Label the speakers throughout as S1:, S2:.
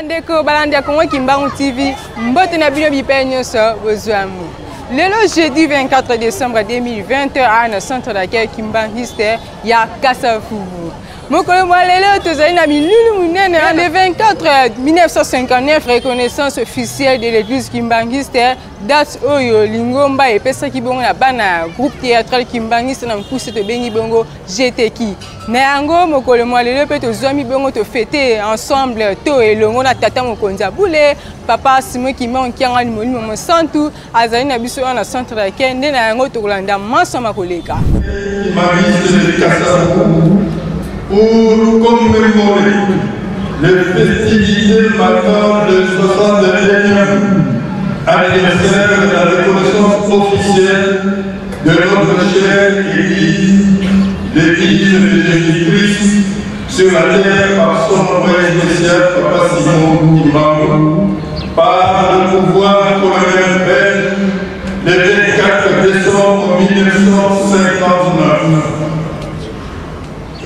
S1: bandeko balandi Congo Kimbangu TV mbote na bino bipenyo so bozwamu. Le jeudi 24 décembre 2020 à na centre d'accueil Kimbangu ya Kasavubu. Mokolo mwalelo tozali na milulu munene le 24 1959 reconnaissance officielle de l'église Kimbangiste date oyo lingomba epesaki bongo na bana groupe théâtral Kimbangiste na mpusi to bengi bongo GTK. Na yango mokolo mwalelo pe tozwami bongo to fêter ensemble to elongo na tata mokonzi Bule papa Simon Kimbangu kianga ni molimo mosantu azali na biso na centre d'accueil nde na yango to kolanda maso makoleka.
S2: Pour commémorer les festivités marquant le 61e anniversaire de la reconnaissance officielle de notre chère Église, l'Église de Jésus-Christ sur la terre par son envoyé spécial, Papa Simon Kimbangu, par le pouvoir colonial belge le 24 décembre 1959.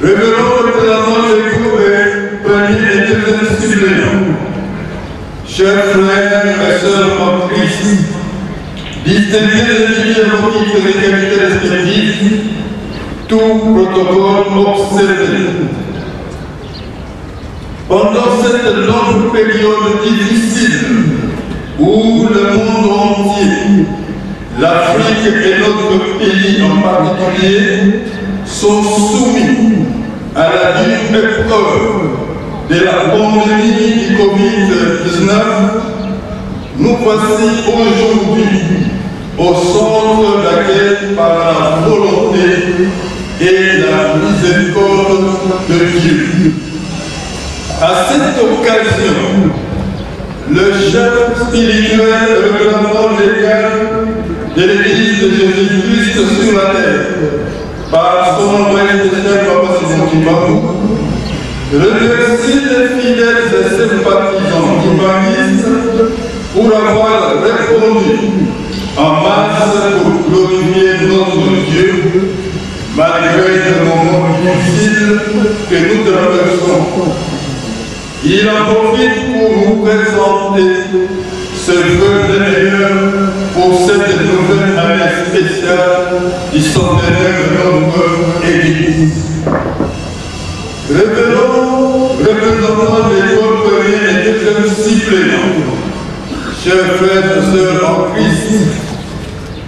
S2: Révérend le président des groupes et premier et deuxième suppléants, chers frères et sœurs en Christ, distingués des idéologies et des qualités respectives, tout protocole observé. Pendant cette longue période difficile où le monde entier, l'Afrique et notre pays en particulier, sont soumis à la dure épreuve de la pandémie du Covid-19, nous voici aujourd'hui au centre d'accueil par la volonté et la miséricorde de Dieu. À cette occasion, le chef spirituel représentant légal de l'Église de Jésus-Christ sur la terre, par son envoyé spécial Papa Simon Kimbangu, remercie les fidèles et sympathisants kimbanguistes pour avoir répondu en masse pour glorifier notre Dieu, malgré les moments difficiles que nous traversons. Il en profite pour nous présenter ce vœu de meilleur pour cette nouvelle année spéciale du centenaire de notre Église. Représentant des premiers et deuxième suppléants, chers frères et sœurs en Christ,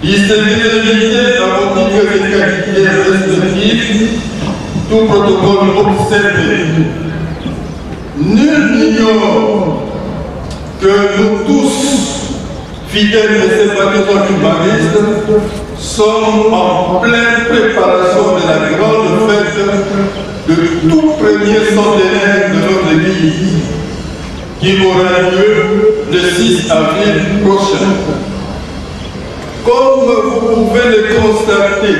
S2: distingués de l'unité à motifs et qualités respectives, tout protocole observé. Nul n'ignore que nous tous, fidèles et sympathisants kimbanguistes, sommes en pleine préparation de la grande fête de tout premier centenaire de notre Église, qui aura lieu le 6 avril prochain. Comme vous pouvez le constater,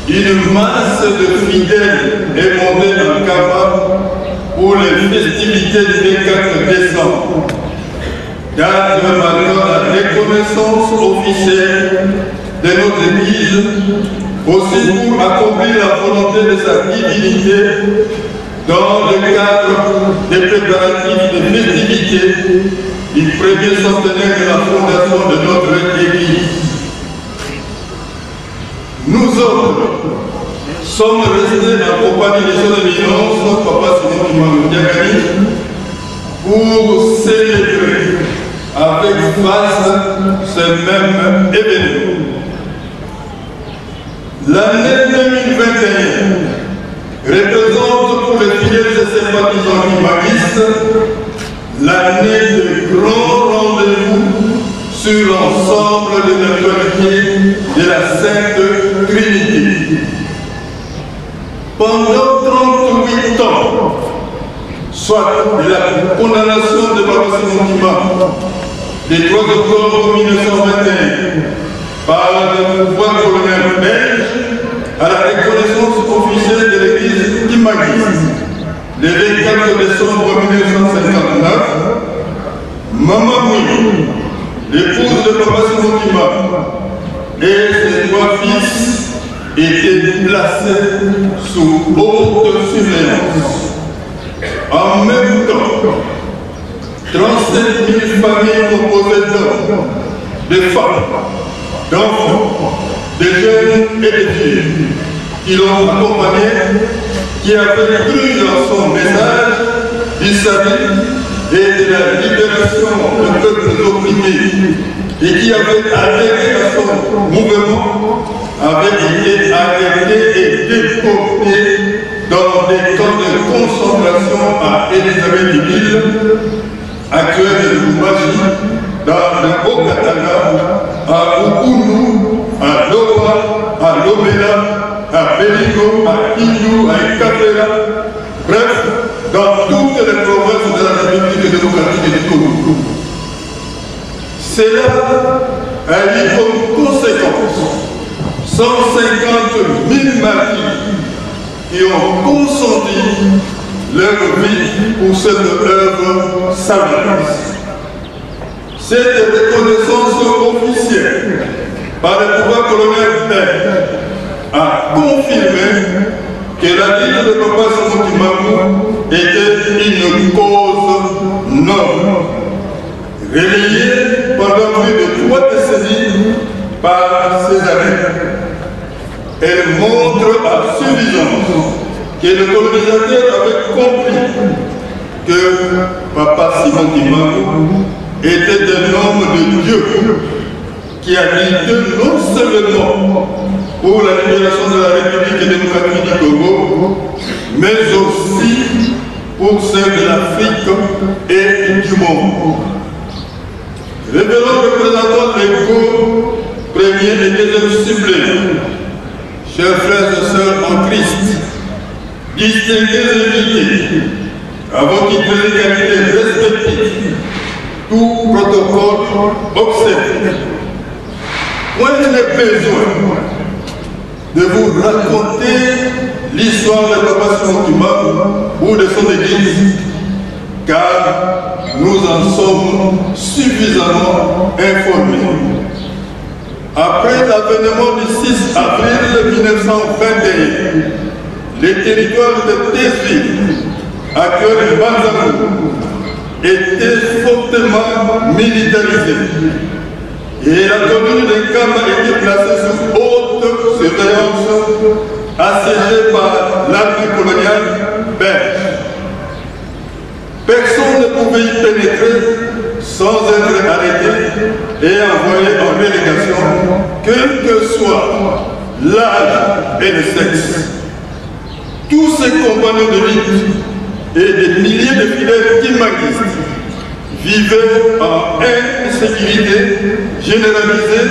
S2: une masse de fidèles est montée en Kaba pour les festivités du 24 décembre. Date marquant la reconnaissance officielle de notre Église, aussi pour accomplir la volonté de sa divinité dans le cadre des préparatifs de festivités du premier centenaire de la fondation de notre Église. Nous autres sommes restés en compagnie de son éminence, Papa Simon Kimbangu, pour célébrer avec face ce même événement. L'année 2021 représente pour les fidèles et sympathisants kimbanguistes l'année de grands rendez-vous sur l'ensemble de l'actualité de la Sainte Trinité. Pendant 38 ans, soit la condamnation de Papa Simon Kimbangu le 3 octobre 1921 par le pouvoir colonial belge à la reconnaissance officielle de l'église kimbanguiste le 24 décembre 1959, Maman Mouy, l'épouse de Papa Simon Kimbangu, et ses trois fils étaient placés sous haute surveillance. En même temps, 37 000 familles composées d'hommes, de femmes, d'enfants, de jeunes et de filles qui l'ont accompagné, qui avaient cru dans son message du salut et de la libération de peuples opprimés et qui avaient adhéré à son mouvement, avaient été arrêtés et déportés dans des camps de concentration à Elisabethville, actuelle de Lubumbashi, dans le Haut-Katanga, à Ukunu, à Loa, à Lobela, à Béligo, à Kindu, à Ikapela, bref, dans toutes les provinces de la République démocratique du Congo. Cela a eu comme conséquence 150 000 martyrs qui ont consenti leur vie pour cette œuvre salvatrice. Cette reconnaissance officielle par le pouvoir colonial belge a confirmé que la lutte de Papa Sémou Kimbangu était une cause noble, relayée pendant plus de 3 décennies par ses arrêts. Elle montre à suffisance que le colonisateur avait compris que Papa Sémou Kimbangu était un homme de Dieu qui a lutté non seulement pour la libération de la République démocratique du Congo, mais aussi pour celle de l'Afrique et du monde. Révérend représentant légaux, premier et deuxième suppléants, chers frères et sœurs en Christ, distingués invités, avant qu'ils de l'égalité respective, tout protocole observé. Point n'est besoin de vous raconter l'histoire de Papa Sémou Kimbangu ou de son église, car nous en sommes suffisamment informés. Après l'avènement du 6 avril 1921, les territoires de Tezville, actuel Banzangou, étaient fortement militarisés. Et la commune de Kama était placée sous haute surveillance, assiégée par l'armée coloniale belge. Personne ne pouvait y pénétrer sans être arrêté et envoyé en délégation, quel que soit l'âge et le sexe. Tous ces compagnons de lutte et des milliers de fidèles kimbanguistes vivaient en insécurité généralisée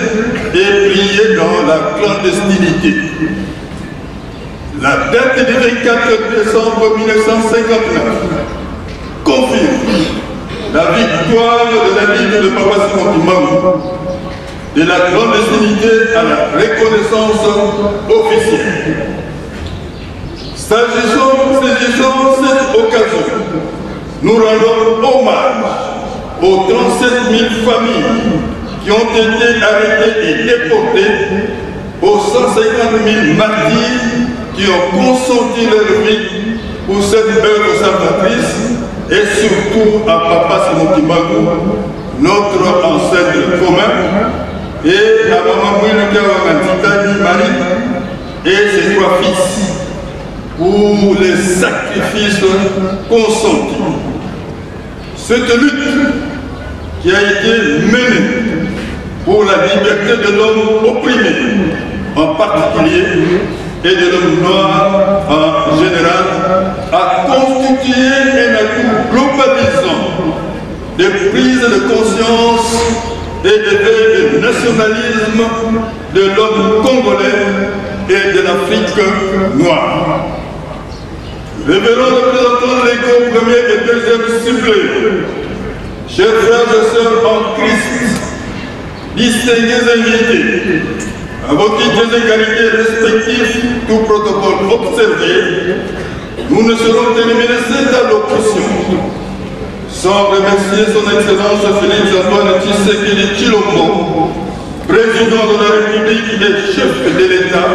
S2: et priaient dans la clandestinité. La date du 24 décembre 1959 confirme la victoire de la lutte de Papa Sémou Kimbangu, de la clandestinité à la reconnaissance officielle. Saisissons cette occasion, nous rendons hommage aux 37 000 familles qui ont été arrêtées et déportées, aux 150 000 martyrs qui ont consenti leur vie pour cette œuvre salvatrice, et surtout à Papa Sémou Kimbangu, notre ancêtre commun, et à Maman Mouilou Marie et ses 3 fils, pour les sacrifices consentis. Cette lutte qui a été menée pour la liberté de l'homme opprimé en particulier et de l'homme noir en général a constitué un atout globalisant de prise de conscience et d'éveil du nationalisme de l'homme congolais et de l'Afrique noire. Révérend représentant légaux premier et deuxième suppléants, chers frères et sœurs en Christ, distingués invités, invoqués des égalités respectives, tout protocole observé, nous ne serons terminés cette allocution sans remercier son Excellence Félix Antoine Tshisekedi Tshilombo, président de la République et chef de l'État,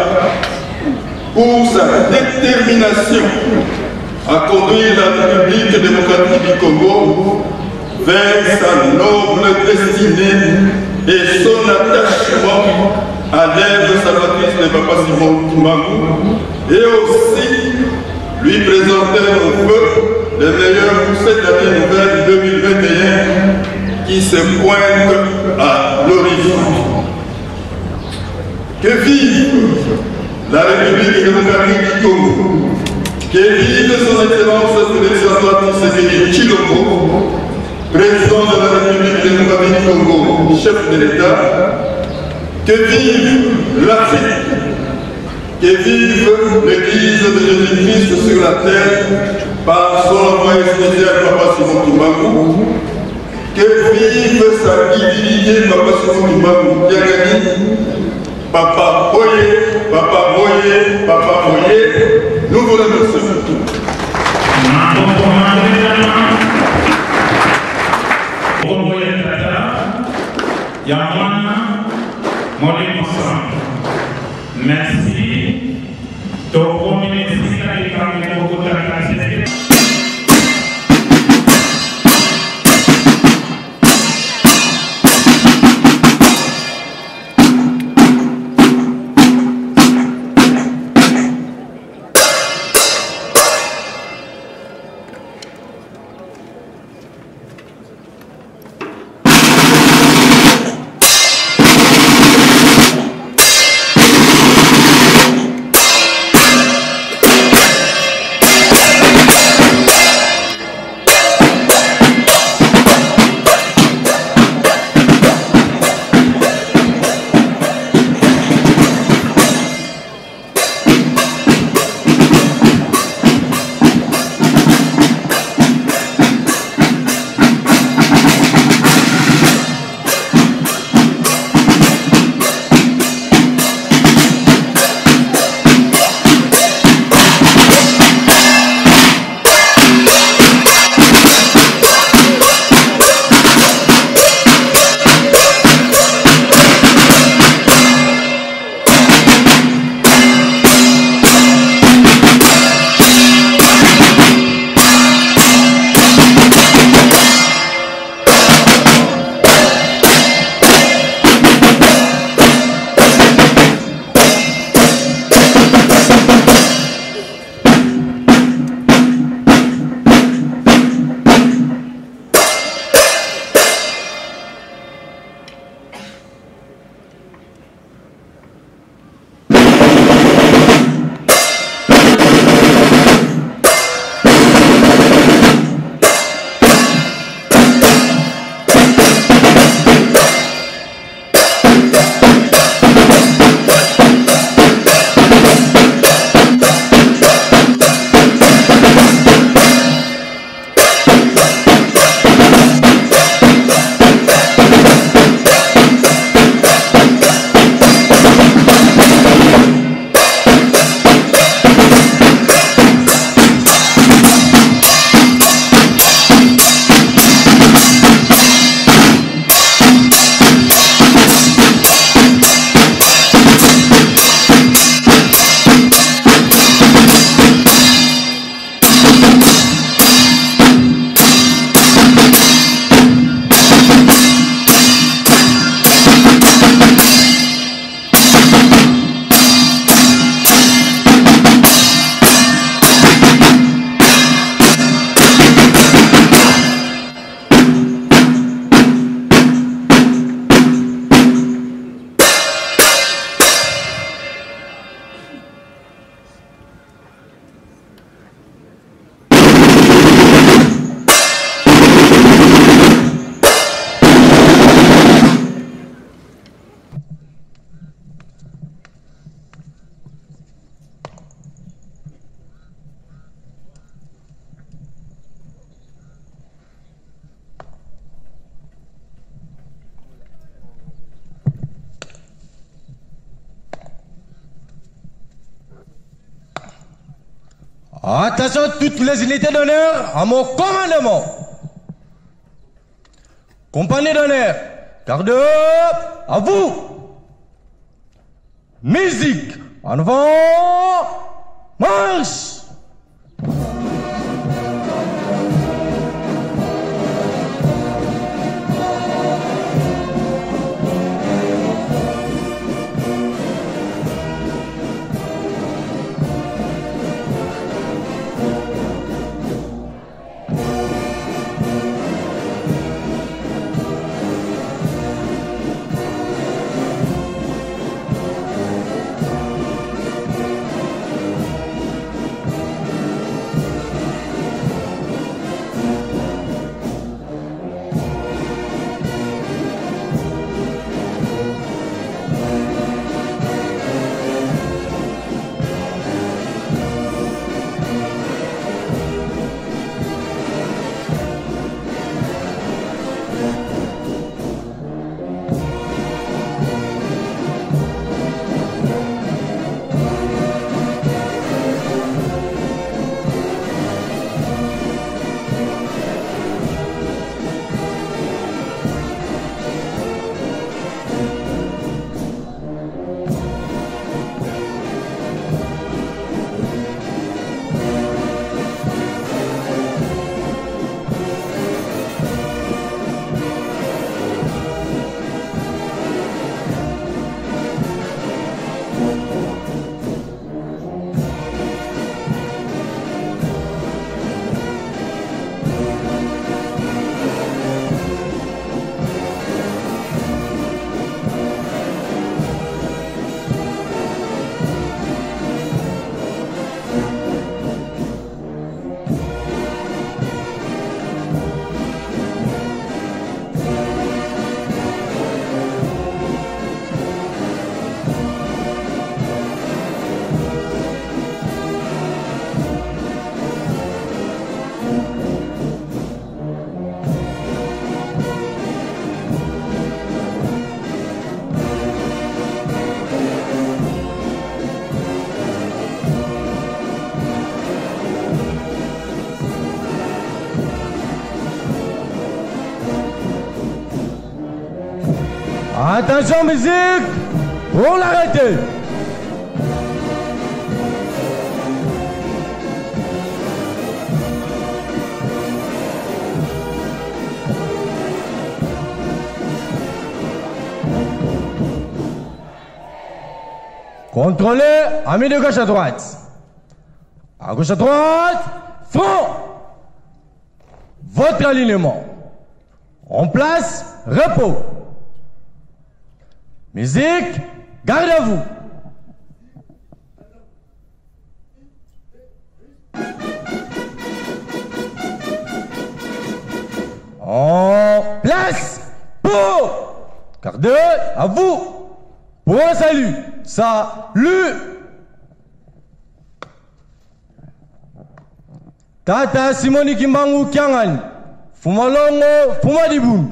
S2: pour sa détermination à conduire la République démocratique du Congo vers sa noble destinée et son attachement à l'œuvre salvatrice de Papa Simon Kimbangu, et aussi lui présenter un peu les meilleurs pour cette année nouvelle 2021 qui se pointe à l'horizon. Que vive la République démocratique du Congo, que vive son Excellence Félix Antoine Tshisekedi Tshilombo, président de la République démocratique du Congo, chef de l'État. Que vive l'Afrique, que vive l'Église de Jésus-Christ sur la terre par son envoyé spécial Papa Simon Kimbangu. Que vive sa divinité Papa Simon Kimbangu Diagani, Papa Boye, Papa Boye, Papa Boye. Nous vous remercions.
S3: Merci.
S4: Attention, toutes les unités d'honneur à mon commandement. Compagnie d'honneur, garde à vous. Musique, en avant, marche. Attention musique, on l'arrête. Contrôlez, amis de gauche à droite. À gauche à droite, front. Votre alignement. En place, repos. Musique, garde à vous. En place, pour. Garde à vous. Pour un salut. Salut. Tata Simoni Kimbangu Kiangan. Fumalongo, Fumadibun.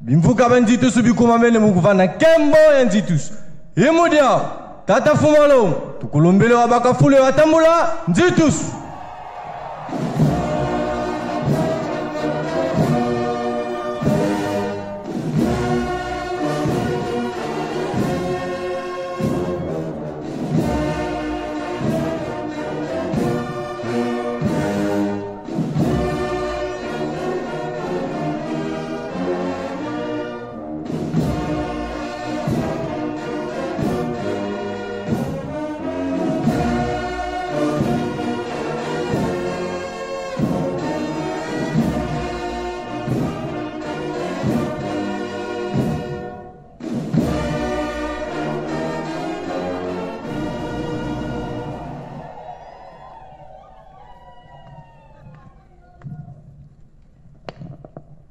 S4: Bimfuka banditus bikumamene mukuvana kembo yanditus. Yemudia. Tata Fumalongo. Tukulumbele wabaka fule watambula nditus.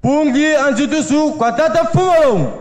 S4: Pungi anjitusu kwa tata Fumalongo.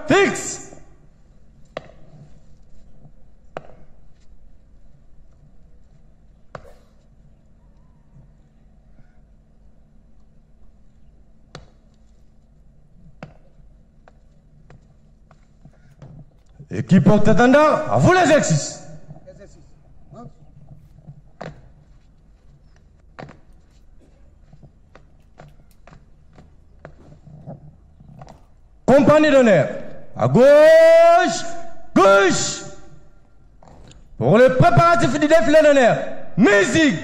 S4: Fixe. Équipe porte-étendard, à vous l'exercice. Compagnie d'honneur, à gauche, gauche. Pour le préparatif du défilé d'honneur, musique.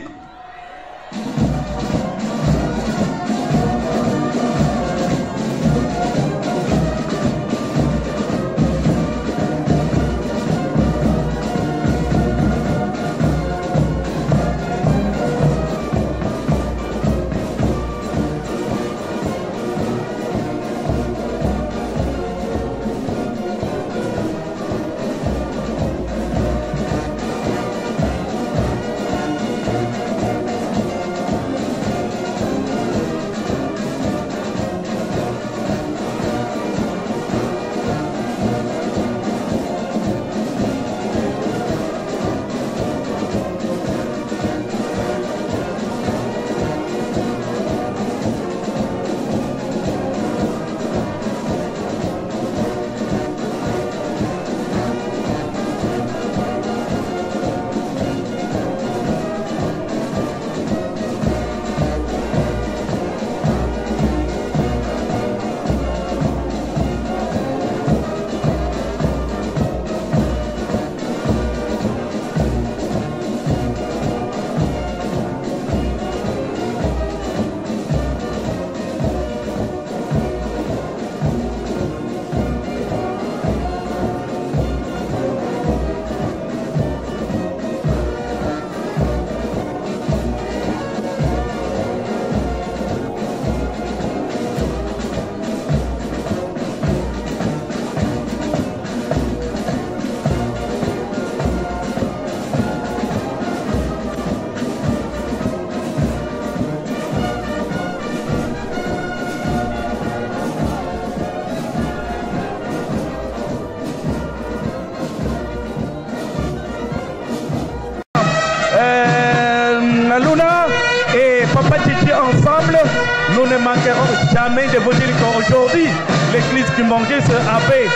S3: manquerons jamais de vous dire qu'aujourd'hui, l'église kimbangiste avait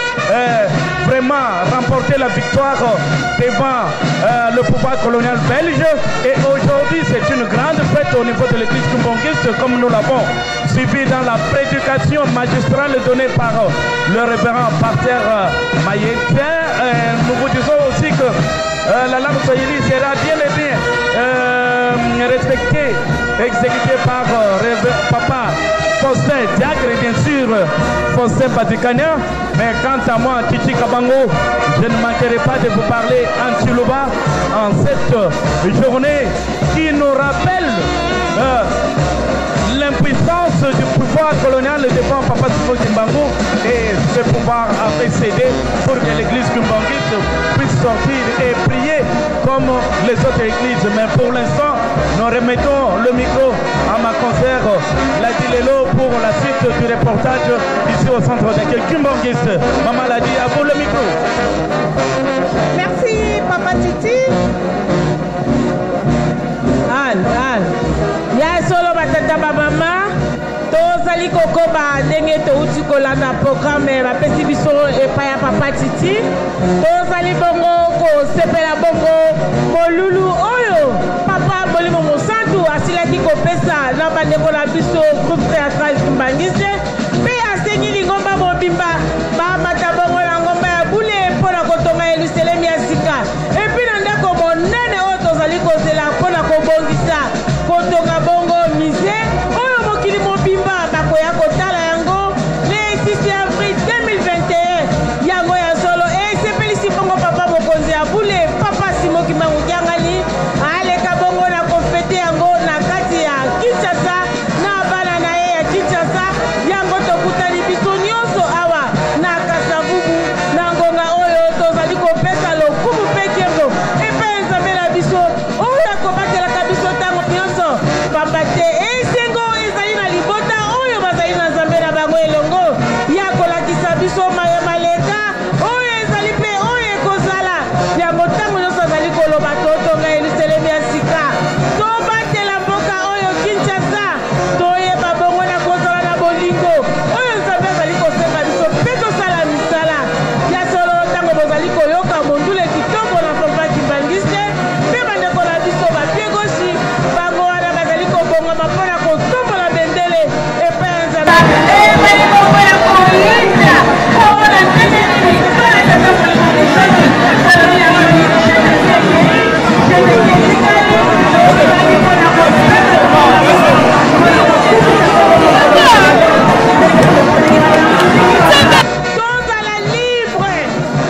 S3: vraiment remporté la victoire devant le pouvoir colonial belge. Et aujourd'hui, c'est une grande fête au niveau de l'église kimbangiste, comme nous l'avons suivi dans la prédication magistrale donnée par le révérend pasteur Maïetin. Nous vous disons aussi que la langue swahili sera bien et bien respectée, exécutée par Papa Faustin Diacre et bien sûr Faustin Patikania. Mais quant à moi, Titi Kabango, je ne manquerai pas de vous parler en Chiluba en cette journée qui nous rappelle l'impuissance du pouvoir colonial devant Papa Simo Kimbangu, et ce pouvoir avait cédé pour que l'église kimbangiste puisse sortir et prier comme les autres églises. Mais pour l'instant, nous remettons le micro à ma conseillère Ladi Lelo pour la suite du reportage ici au centre d'accueil kimbangiste. Maman Ladi, à vous le micro.
S5: Merci Papa Titi. Ya solo batata ba mama tozali kokoba ndenge touti kolanda programme bapesi biso epai ya Papa Titi. Tozali bongo kosepela bongo molulu oyo Papa Molimo Mosantu asilaki kopesa na bandeko na biso groupe théâtral kimbangiste, mpe asengi lingomba mobimba bamata bongo na ngomba ya bule mpona kotonga eluselemi ya sika, epi na ndako monene oyo tozali kozela mpona kobongisa kotonga bongo mise oyo mokili mobimba bakoya kotala yango le 6 avril 2021. Yango ya solo esepelisi bongo papa mokonzi ya bule Papa Simo Kimbangu Kiangali aleka bongo na kofete yango na kati ya Kinshasa na bana na ye ya Kinshasa. Yango tokutani biso nyonso awa na Kasavubu na ngonga oyo tozali kopesa lokumu mpe kembo epe nzambe na biso oyo akobatelaka biso ntango nyonso pamba te esengo ezali na libota oyo bazali na nzambe na bango elongo ya kolakisa biso maleka oyo ezali mpe oyo ekozala yango ntango nyonso azali koloba totonga eluselemi ya sika tobatela mboka oyo Kinshasa toyeba bongo na kozala na bolingo oyo nzambe azali kosenga biso mpe tosala misala ya solo ntango bozali koyoka mondule kitoko na Papa kimbangiste mpe bandeko na biso bapie gosi bango wana bazali kobongama mpona kotombola bendele epai ya nzambe tozala libre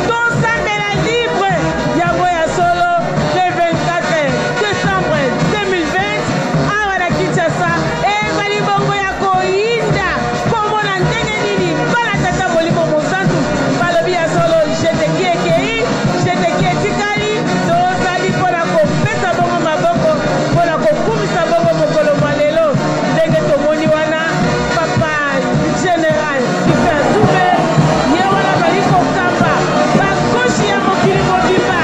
S5: tosambela libre yango ya solo le 24 décembre 2020 awa na Kinshasa ezali bongo ya koyinda komona ndenge nini bana tata Molimo Mosantu balobi ya solo jeteki ekei jeteki etikali tozali mpona kopesa bongo maboko mpona kokumisa bongo mokolo mwa lelo ndenge tomoni wana papa général Super Zube ye wana azali kokamba bakoshi ya mokili mobimba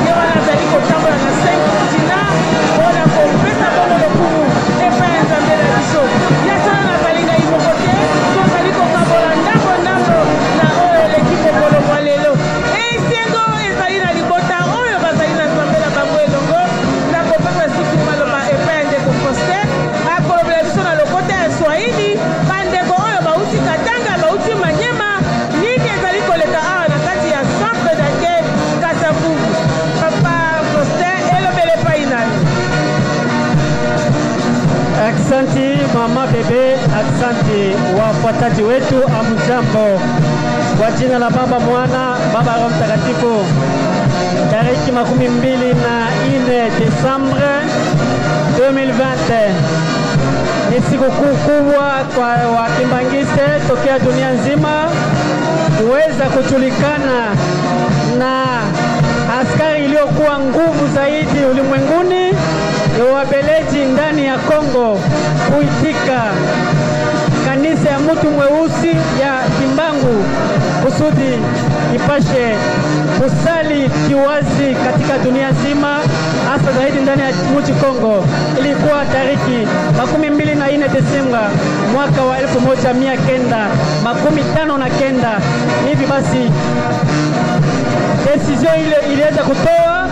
S5: ye wana azali kotambola na 5 continent mpona kopesa bongo lokumu epai ya nzambe na biso ya sala nazali ngai moko te tozali kokambola ndambo na oyo eleki mokolo mwa lelo esengo ezali na libota oyo bazali na nzambe na bango elongo na kopesa suki maloba epai ya ndeko Faustin akolobela biso na lokota ya Swahili bandeko oyo bauti Katanga bauti Manyema nini ezali koleka awa na kati ya centre d'accueil Kasavubu. Papa Faustin elobele epai nani.
S6: Aksanti mama bebe, aksanti wafuataji wetu, amjambo. Kwa jina la Baba, Mwana, Baba Roho Mtakatifu. Tariki 24 Desembre 2020 ni sikukuu kubwa kwa wakimbangiste tokea dunia nzima kuweza kujulikana na askari iliyokuwa nguvu zaidi ulimwenguni ya Wabeleji ndani ya Kongo kuitika kanisa ya mtu mweusi ya Kimbangu kusudi ipashe kusali kiwazi katika dunia zima, hasa zaidi ndani ya mji Kongo. Ilikuwa tariki 24 Desemba mwaka wa 1959. Hivi basi decision ile iliweza kutoa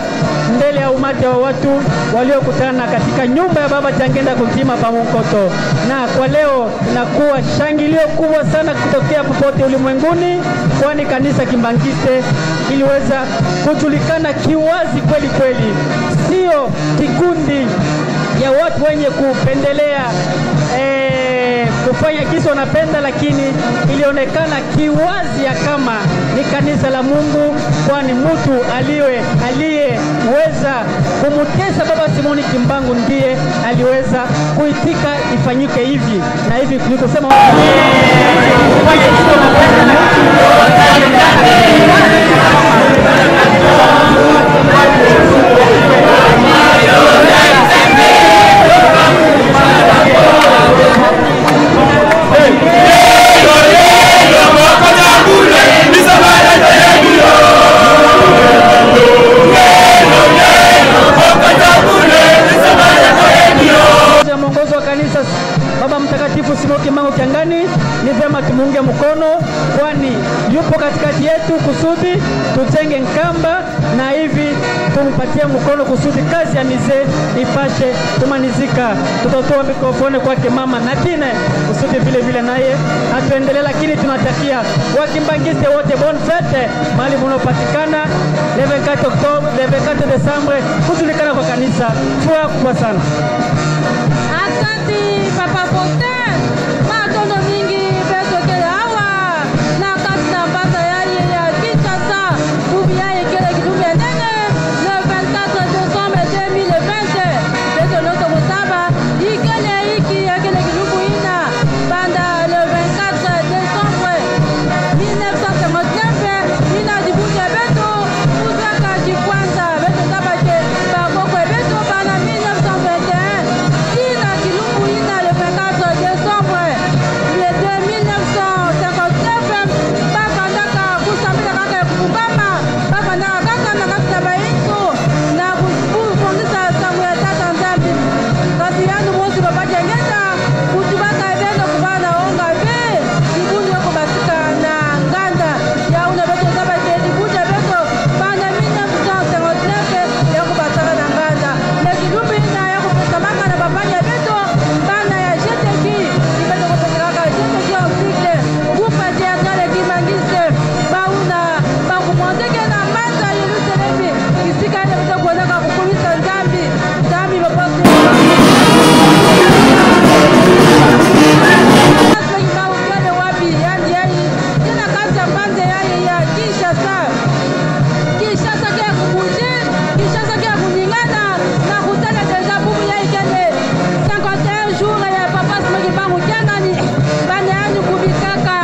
S6: mbele ya umati wa watu waliokutana katika nyumba ya Baba Jangenda Kuntima pa Munkoto, na kwa leo inakuwa shangilio kubwa sana kutokea popote ulimwenguni, kwani kanisa Kimbangiste iliweza kujulikana kiwazi kweli kweli, sio kikundi ya watu wenye kupendelea kufanya kiso wanapenda, lakini ilionekana kiwazi ya kama ni kanisa la Mungu, kwani mtu aliyeweza kumutesa Baba Simoni Kimbangu ndiye aliweza kuitika ifanyike hivi na hivi. Tulikusema mwongozo wa kanisa Baba Mtakatifu Simoni Kimbangu Kiangani, ni vyema tumuunge mkono, kwani yupo katikati yetu kusudi tujenge nkamba, na hivi tumpatie mkono kusudi kazi ya mizee ipashe kumanizika. Tutatoa mikrofoni kwake Mama Nadine kusudi vile naye atuendelee, lakini tunatakia Wakimbangiste wote bonne fete mahali mnapatikana le 24 Oktoba, le 24 Desembre, kujulikana kwa kanisa. Furaha kubwa sana.
S7: Asante Papa Fontaine, matono mingi peso kele hawa na kati na basa ya Kinshasa kubia ekele kidume nene le 24 Desembre 2020 peso noto musaba ikele iki ekele kidumu ina banda le 24 Desembre 1959 ina dibuja beto uzaka jikwanza beto tabake bakoko beto bana 1921 ina kilungu ina le 24 Desembre 1959 bakandaka kusambila kaka ya kubama bakandaka kaka na kaka bainto na kufundisa tangu ya tata ndambi kasi yandu mosi Baba Jangenda kutubaka ebendo kubana onga be kibundi yoko basika na nganda ya una beto zabake dibuja beto bana 1959 yoko basaka na nganda na kilumbi ina yoko kusamaka na babanya beto bana ya jeteki ibeto kupekelaka jeteki ofite kupa teatrale Kimbangiste bauna bakumwandeke na mata Yerusalemi kisika ene beto kuonaka kukumisa Nzambi bapasi Kimbangu wapi yani tena kazi ya mbanze ya Kinshasa kia kubuje Kinshasa kia kuningana na kutana deja bubu ya ikende 51 jours ya Papa Simoni Kimbangu Kiangani bana yani kubikaka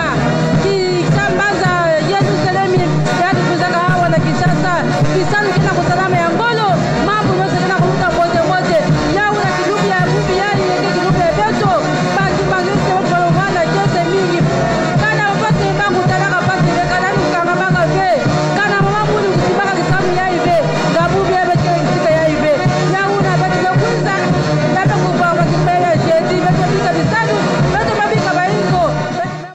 S7: kisambaza Yerusalemi ya kuzaka hawa na Kinshasa kisanu kina kusalama ya ngolo mambo yote tena kuruka moja ya una kidumu ya bubu ya yeke kidumu ya beto baki Kimbangiste wote walofanya kese mingi kana Papa Kimbangu talaka pasi kana nukanga banga ve kana mama muli kutibaka kisamu ya ive gabubu ya bete kisika ya ive ya una bete kuza bete kubawa kipele jeti bete bika bisadu bete babika baingo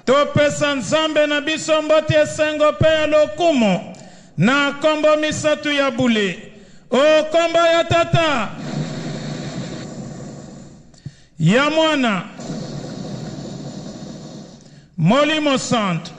S3: topesa Nzambe na biso mbote esengo pe ya lokumu na kombo misatu ya bule o kombo ya Tata ya Mwana Molimo Centre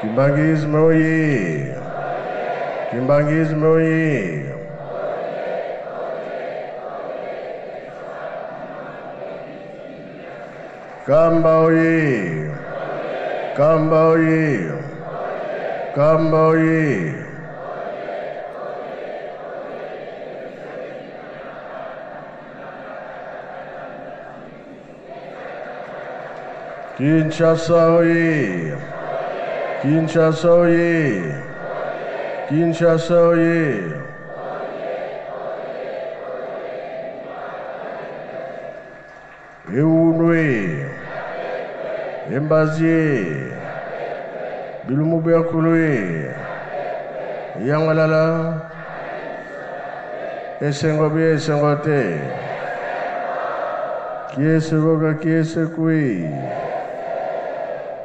S8: Kimbangisme oye! Kimbangisme oye! Kamba oye! Kamba oye! Kamba oye! Kinshasa oye! Kinshasa oye! Kinshasa oye! Eunwe! Embazie! Bilumubuyakulwe! Yangalala! Esengobi esengote! Kiesevoka kiesekui!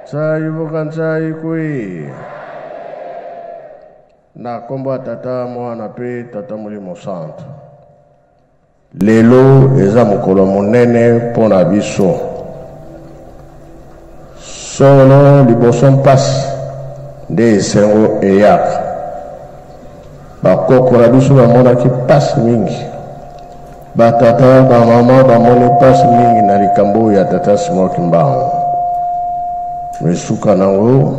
S8: Tsai voka tsai kui! Na kombo tata mwana pe tata Molimo Santo. Lelo eza mokolo monene pona biso. Solo liboso mpasi nde esengo eyaka. Bakoko na biso bamonaki pasi mingi. Batata bamama bamoni pasi mingi na likambo ya tata Simoki Mbangu. Mesuka nango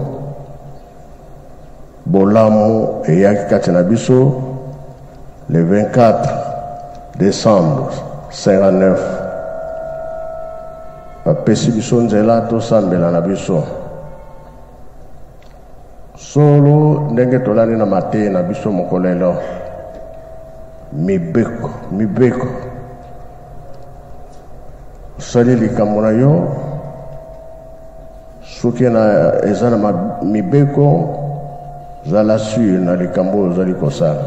S8: bolamu eyaki kati na biso le 24 décembre 59. Bapesi biso nzela tosambela na biso. Solo ndenge tolani na mate na biso mokolelo. Mibeko. Sali likambo na yo. Soki na eza na mibeko zala sur na likambo zali kosala.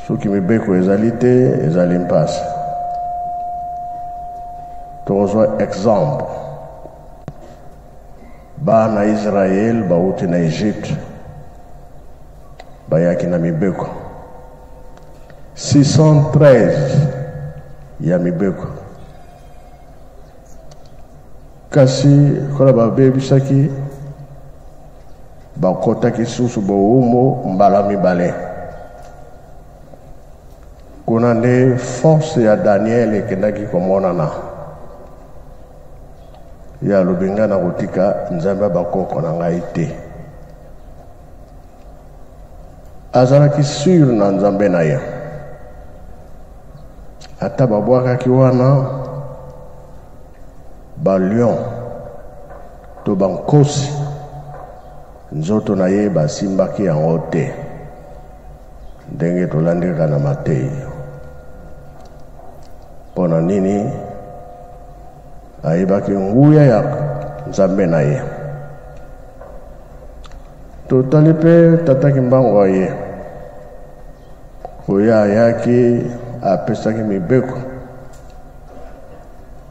S8: Soki mibeko ezali te ezali mpasi. Tozwa exemple. Bana Israel bauti na Egypte bayaki na mibeko 613 ya mibeko. Kasi kola babebisaki bakotaki susu boumo mbala mibale. Kuna nde force ya Daniel ekendaki komonana. Ya lubinga na kutika nzambe bakoko na ngai te. Azalaki sur na nzambe na ye. Ata babwakaki wana ba lion to bankosi nzoto na ye basimbaki yango te ndenge tolandika na Matei. Pona nini ayebaki nguya ya nzambe na ye. Totali pe tataki mbango ye koya yaki apesaki mibeko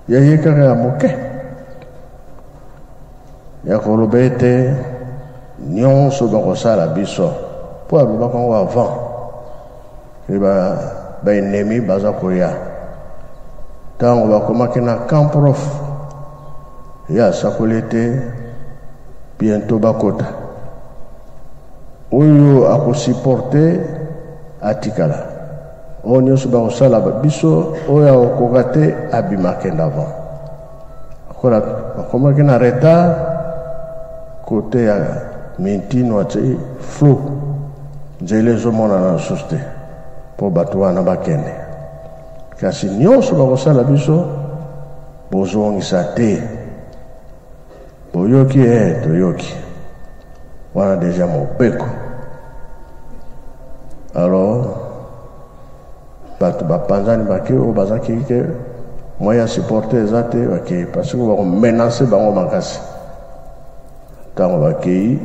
S8: ya yekaka ya moke ya koloba ete nyonso bakosala biso po alobaka ngo avant baennemi baza koya ntango bakomaki na camp prof ya asakoli ete bientôt bakota oyo akosiporte atikala oyo nyonso bakosala biso oyo akoka te abimakenda avant akola bakomaki na retard kote ya mintino ati flou nzela ezomonana lisusu te mpo bato wana bakende. Kasi nyonso bakosala biso bozongisa te. Boyoki toyoki wana deja mobeko. Alors bato bapanzani bake oyo bazaki ke moya supporter eza te bakei parce que bakomenace bango makasi. Ntango bakei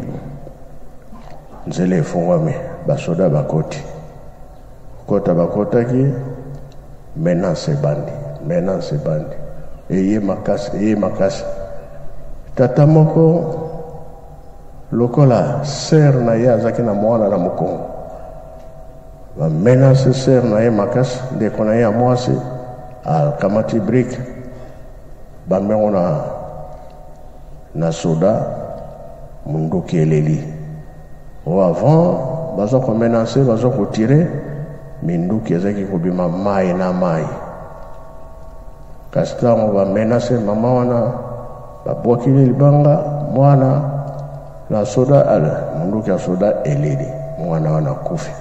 S8: nzela efungwami basoda bakoti kota bakotaki menace bandi eye makasi tata moko lokola ser na ye azaki na mwana na mokongo bamenace ser na ye makasi ndeko na ye ya mwasi akamati brike bamengo na soda munduki eleli o avant bazo ko menacer bazo ko tirer minduki ezaki kobima mai na mai kasi ntango bamenace mama wana babwakili libanga mwana na soda munduki ya soda eleli mwana wana kufi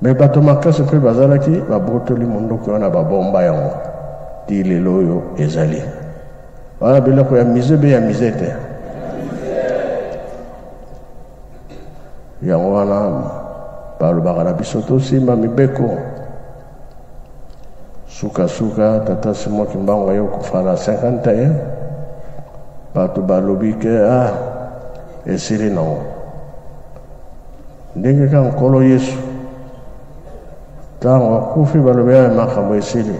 S8: me bato makasi mpe bazalaki babotoli munduki wana babomba yango ti lelo oyo ezali wana biloko ya mize be ya mize te yango wana balobaka na biso tosimba mibeko suka tata Simon Kimbangu ayo kufa na 51 bato balobi ke esili nango ndenge ka nkolo Yesu ntango akufi balobi makambo esili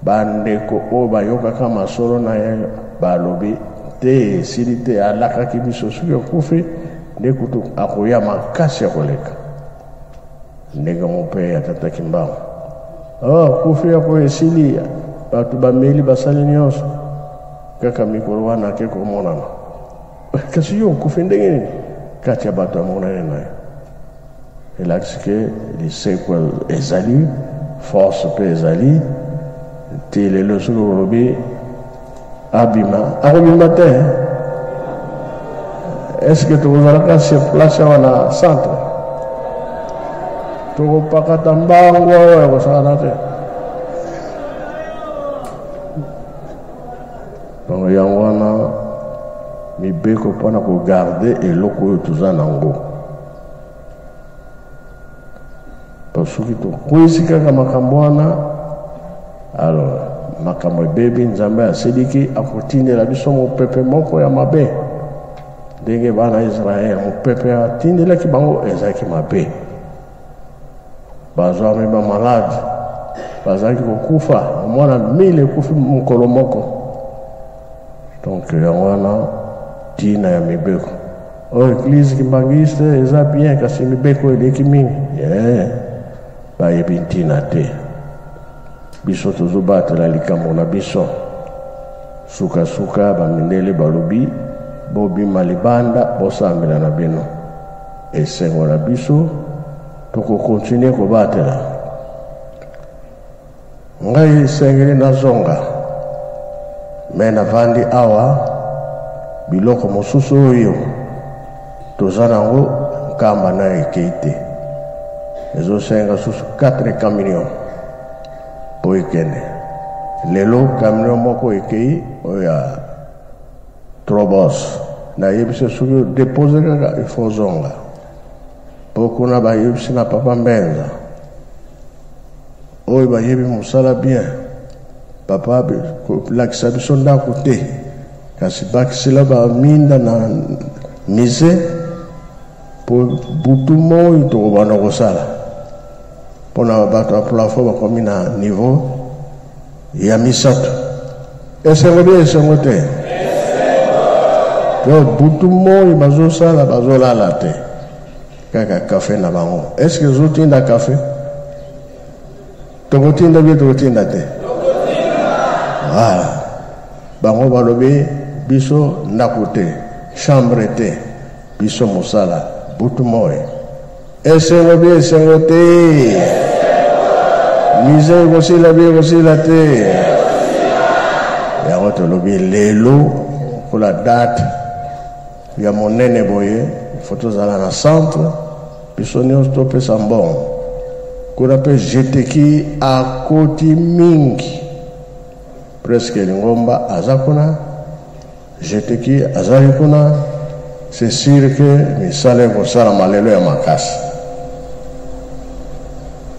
S8: bandeko oyo bayokaka masolo na ye balobi te esili te alakaki biso soki akufi nde kutu akoya makasi ya koleka ndenge mpe ya tata Kimbangu kufi yako esili bato bameli basali nyonso kaka mikolo wana ake komonana kasi yo kufi ndenge nini kati ya bato amonane naye elakisi ke lisekwa ezali force mpe ezali te lelo soki olobi abima akobima te eske tokozalaka sur place wana centre tokopakata mbangu oyo ya kosala te donc yango wana mibeko mpona kogarde eloko oyo toza nango po soki tokwesi kaka makambo wana alors makambo ebebi nzambe asiliki akotindela biso mopepe moko ya mabe ndenge bana Israel mopepe atindelaki bango ezalaki mabe bazwa meba malade bazalaki kokufa mwana 1000 ekufi mokolo moko donc yango wana tina ya mibeko oyo eglise kimbangiste eza bien kasi mibeko eleki mingi bayebi ntina te biso tozobatela likambo na biso suka bamindele balobi bobima libanda bosambela na bino esengo na biso tokokontinue kobatela ngai esengeli nazonga me navandi awa biloko mosusu oyo toza nango nkamba na ekei te ezosenga susu 4 camion po ekende lelo camion moko ekei oyo ya trobos nayebisi soki depose kaka ifo zonga po kuna bayebisi na papa Mbenza oyo bayebi mosala bien papa kolakisa biso ndako te kasi bakisila baminda na mise po butu moi tokobanda kosala mpona bato ya plafond bakomi na niveau ya misato esengo bien esengo te po butu moi bazosala bazolala te kaka kafe na bango eske ezotinda kafe tokotinda bie tokotinda te voilà bango balobi biso ndako te chambre te biso mosala butu moi esengo bie esengo te mise ekosila bie ekosila te yango tolobi lelo kola date ya monene boye ifo tozala na centre biso nyonso topesa mbongo kuna mpe jeteki akoti mingi presque lingomba aza kuna jeteki azali kuna c'est sûr que misala ekosalama lelo ya makasi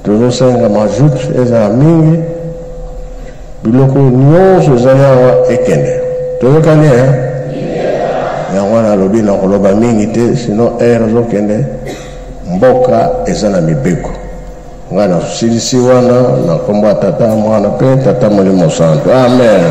S8: tozosenga majute ezala mingi biloko nyonso ezali awa ekende toyokani yango wana alobi na koloba mingi te sino ere ezokende mboka eza na mibeko ngai nasilisi wana na kombo ya tata mwana mpe tata molimo santo amen.